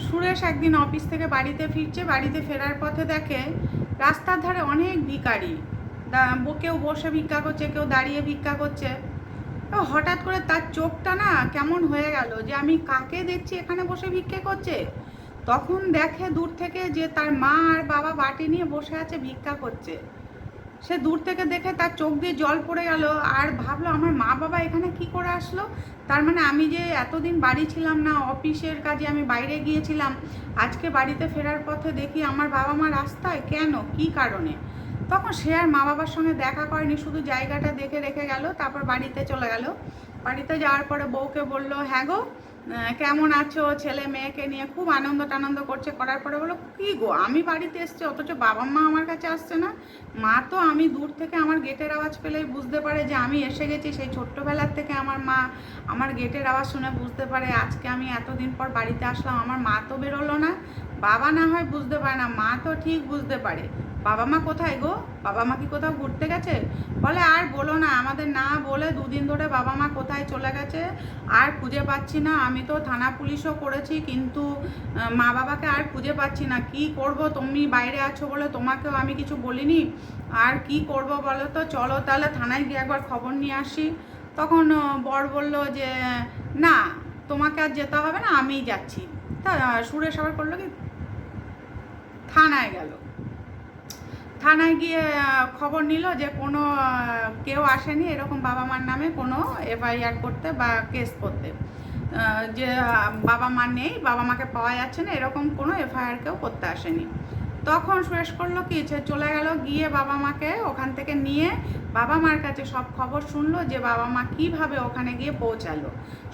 সুরেশ একদিন অফিস থেকে বাড়িতে ফিরছে, বাড়িতে ফেরার পথে দেখে রাস্তার ধারে অনেক ভিখারি, কেউ বসে ভিক্ষা করছে, কেউ দাঁড়িয়ে ভিক্ষা করছে। তো হঠাৎ করে তার চোখটা না কেমন হয়ে গেল যে আমি কাকে দেখছি এখানে বসে ভিক্ষে করছে। তখন দেখে দূর থেকে যে তার মা আর বাবা বাটি নিয়ে বসে আছে, ভিক্ষা করছে। সে দূর থেকে দেখে তার চোখ দিয়ে জল পড়ে গেল, আর ভাবলো আমার মা বাবা এখানে কি করে আসলো। তার মানে আমি যে এতদিন বাড়ি ছিলাম না, অফিসের কাজে আমি বাইরে গিয়েছিলাম, আজকে বাড়িতে ফেরার পথে দেখি আমার বাবা মা রাস্তায়, কেন, কি কারণে। তখন সে আর মা বাবার সঙ্গে দেখা করেনি, শুধু জায়গাটা দেখে রেখে গেল, তারপর বাড়িতে চলে গেল। বাড়িতে যাওয়ার পরে বউকে বলল, হ্যাঁ গো কেমন আছো, ছেলে মেয়েকে নিয়ে খুব আনন্দ টানন্দ করছে। করার পরে বলো, কী গো আমি বাড়িতে এসছি অথচ বাবা মা আমার কাছে আসছে না। মা তো আমি দূর থেকে আমার গেটের আওয়াজ পেলেই বুঝতে পারে যে আমি এসে গেছি। সেই ছোট্টবেলার থেকে আমার মা আমার গেটের আওয়াজ শুনে বুঝতে পারে আজকে আমি এতদিন পর বাড়িতে আসলাম। আমার মা তো বেরোলো না, বাবা না হয় বুঝতে পারে না, মা তো ঠিক বুঝতে পারে। বাবা মা কোথায় গো, বাবা মা কি কোথাও ঘুরতে গেছে? বলে আর বলো না, আমাদের না বলে দুদিন ধরে বাবা মা কোথায় চলে গেছে আর খুঁজে পাচ্ছি না। আমি তো থানা পুলিশও করেছি, কিন্তু মা বাবাকে আর খুঁজে পাচ্ছি না। কি করব, তুমি বাইরে আছো বলে তোমাকেও আমি কিছু বলিনি, আর কি করব বলো তো, চলো তাহলে থানায় গিয়ে একবার খবর নিয়ে আসি। তখন বর বলল যে না, তোমাকে আর যেতে হবে না, আমিই যাচ্ছি। তা সুরেশ আবার করলো কি, থানায় গেল। থানায় গিয়ে খবর নিল যে কোনো কেউ আসেনি এরকম বাবা মার নামে কোনো এফআইআর করতে বা কেস করতে, যে বাবা মা নেই, বাবা মাকে পাওয়া যাচ্ছে না, এরকম কোনো এফআইআর কেউ করতে আসেনি। তখন শেষ করলো কি, চলে গেল, গিয়ে বাবা মাকে ওখান থেকে নিয়ে বাবা মার কাছে সব খবর শুনলো যে বাবা মা কিভাবে ওখানে গিয়ে পৌঁছালো।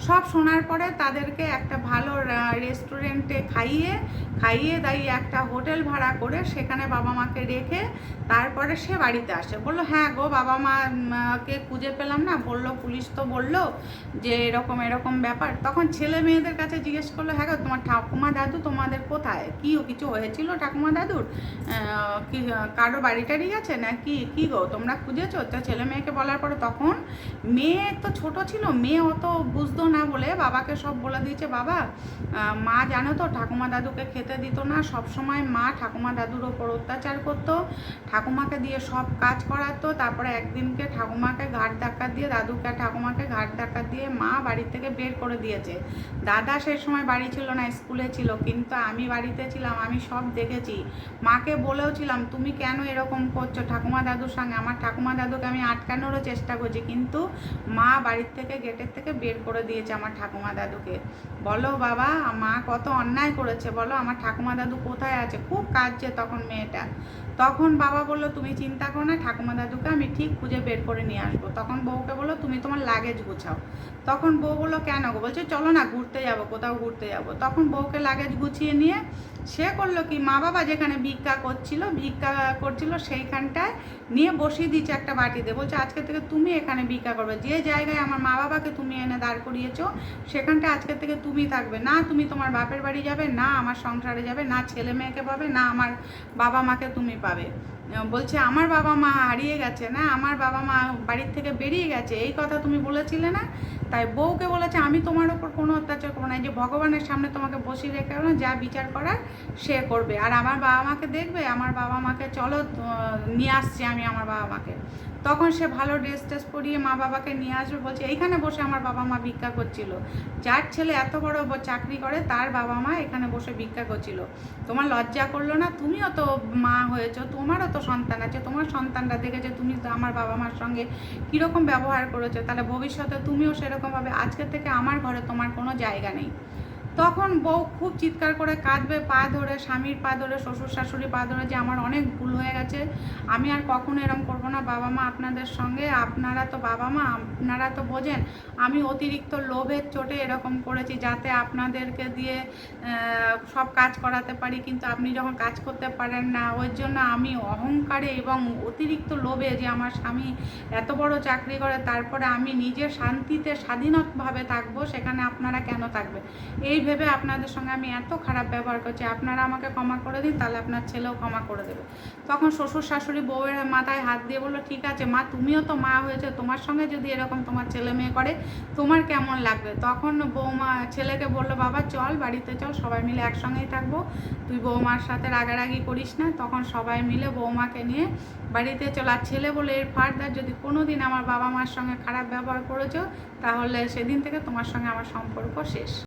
সব শোনার পরে তাদেরকে একটা ভালো রেস্টুরেন্টে খাইয়ে খাইয়ে দাইয়ে একটা হোটেল ভাড়া করে সেখানে বাবা মাকে রেখে তারপরে সে বাড়িতে আসে। বললো, হ্যাঁ গো বাবা মাকে খুঁজে পেলাম না, বললো পুলিশ তো বললো যে এরকম এরকম ব্যাপার। তখন ছেলে মেয়েদের কাছে জিজ্ঞেস করলো, হ্যাঁ গো তোমার ঠাকুমা দাদু তোমাদের কোথায়, কি কিছু হয়েছিল ঠাকুমা দাদুর, কি কারো বাড়ি টাড়ি গেছে না কি, কি গো তোমরা খুঁজেছো? তো ছেলে মেয়েকে বলার পরে তখন মেয়ে তো ছোট ছিল, মেয়ে অত বুঝতো না বলে বাবাকে সব বলে দিয়েছে, বাবা মা জানো তো ঠাকুমা দাদুকে খেতে দিত না, সব সময় মা ঠাকুমা দাদুর ওপর অত্যাচার করতো, ঠাকুমাকে দিয়ে সব কাজ করাতো। তারপরে একদিনকে ঠাকুমাকে ঘাট ধাক্কা দিয়ে, দাদুকে ঠাকুমাকে ঘাট ধাক্কা দিয়ে মা বাড়ি থেকে বের করে দিয়েছে। দাদা সেই সময় বাড়ি ছিল না, স্কুলে ছিল, কিন্তু আমি বাড়িতে ছিলাম, আমি সব দেখেছি। মাকে বলেও ছিলাম তুমি কেন এরকম করছো ঠাকুমা দাদুর সঙ্গে। আমার ঠাকুমা দাদুকে আমি আটকানোরও চেষ্টা করছি, কিন্তু মা বাড়ির থেকে গেটের থেকে বের করে দিয়েছে আমার ঠাকুমা দাদুকে। বলো বাবা মা কত অন্যায় করেছে বলো, আমার ঠাকুমা দাদু কোথায় আছে? খুব কাঁদছে তখন মেয়েটা। তখন বাবা বললো, তুমি চিন্তা করো না, ঠাকুমা দাদুকে আমি ঠিক খুঁজে বের করে নিয়ে আসবো। তখন বউকে বললো, তুমি তোমার লাগেজ গুছাও। তখন বউ বললো, কেন গো? বলছে চলো না ঘুরতে যাবো, কোথাও ঘুরতে যাবো। তখন বউকে লাগেজ গুছিয়ে নিয়ে সে করলো কি, মা বাবা যেখানে ভিক্ষা করছিল সেইখানটায় নিয়ে বসিয়ে দিয়েছে একটা বাটিতে। বলছে আজকে থেকে তুমি এখানে ভিক্ষা করবে, যে জায়গায় আমার মা বাবাকে তুমি এনে দাঁড় করিয়েছো সেখানটা আজকে থেকে তুমি থাকবে না। তুমি তোমার বাপের বাড়ি যাবে না, আমার সংসারে যাবে না, ছেলে মেয়েকে পাবে না, আমার বাবা মাকে তুমি পাবে। বলছে আমার বাবা মা হারিয়ে গেছে না, আমার বাবা মা বাড়ির থেকে বেরিয়ে গেছে, এই কথা তুমি বলেছিলে না। তাই বউকে বলেছে আমি তোমার ওপর কোনো অত্যাচার করবো না, এই যে ভগবানের সামনে তোমাকে বসিয়ে রেখে না, যা বিচার করার সে করবে। আর আমার বাবা মাকে দেখবে, আমার বাবা মাকে চলো নিয়ে আসছি আমি আমার বাবা মাকে। তখন সে ভালো ড্রেস ট্রেস পরিয়ে মা বাবাকে নিয়ে আসবে। বলছে এইখানে বসে আমার বাবা মা ভিক্ষা করছিল, যার ছেলে এত বড় চাকরি করে তার বাবা মা এখানে বসে ভিক্ষা করছিল। তোমার লজ্জা করলো না? তুমিও তো মা হয়েছো, তোমারও তো সন্তান আছে, তোমার সন্তানরা দেখেছে তুমি তো আমার বাবা মার সঙ্গে কীরকম ব্যবহার করেছো, তাহলে ভবিষ্যতে তুমিও সেরকমভাবে, আজকে থেকে আমার ঘরে তোমার কোনো জায়গা নেই। তখন বউ খুব চিৎকার করে কাঁদবে, পা ধরে, স্বামীর পা ধরে, শ্বশুর শাশুড়ি পা ধরে, যে আমার অনেক ভুল হয়ে গেছে, আমি আর কখনো এরকম করবো না বাবা মা আপনাদের সঙ্গে, আপনারা তো বাবা মা, আপনারা তো বোঝেন আমি অতিরিক্ত লোভের চোটে এরকম করেছি যাতে আপনাদেরকে দিয়ে সব কাজ করাতে পারি, কিন্তু আপনি যখন কাজ করতে পারেন না, ওই জন্য আমি অহংকারে এবং অতিরিক্ত লোভে, যে আমার স্বামী এত বড় চাকরি করে তারপরে আমি নিজের শান্তিতে স্বাধীনভাবে থাকবো, সেখানে আপনারা কেন থাকবে, এই ভেবে আপনাদের সঙ্গে আমি এত খারাপ ব্যবহার করছি, আপনারা আমাকে ক্ষমা করে দিন, তাহলে আপনার ছেলেও ক্ষমা করে দেবে। তখন শ্বশুর শাশুড়ি বউয়ের মাথায় হাত দিয়ে বললো, ঠিক আছে মা, তুমিও তো মা হয়েছে, তোমার সঙ্গে যদি এরকম তোমার ছেলে মেয়ে করে তোমার কেমন লাগবে? তখন বৌমা ছেলেকে বললো, বাবা চল বাড়িতে চল, সবাই মিলে একসঙ্গেই থাকবো, তুই বৌমার সাথে রাগারাগি করিস না। তখন সবাই মিলে বৌমাকে নিয়ে বাড়িতে চল। আর ছেলে বলে, এর ফার্দার যদি কোনো দিন আমার বাবা মার সঙ্গে খারাপ ব্যবহার করেছো, তাহলে সেদিন থেকে তোমার সঙ্গে আমার সম্পর্ক শেষ।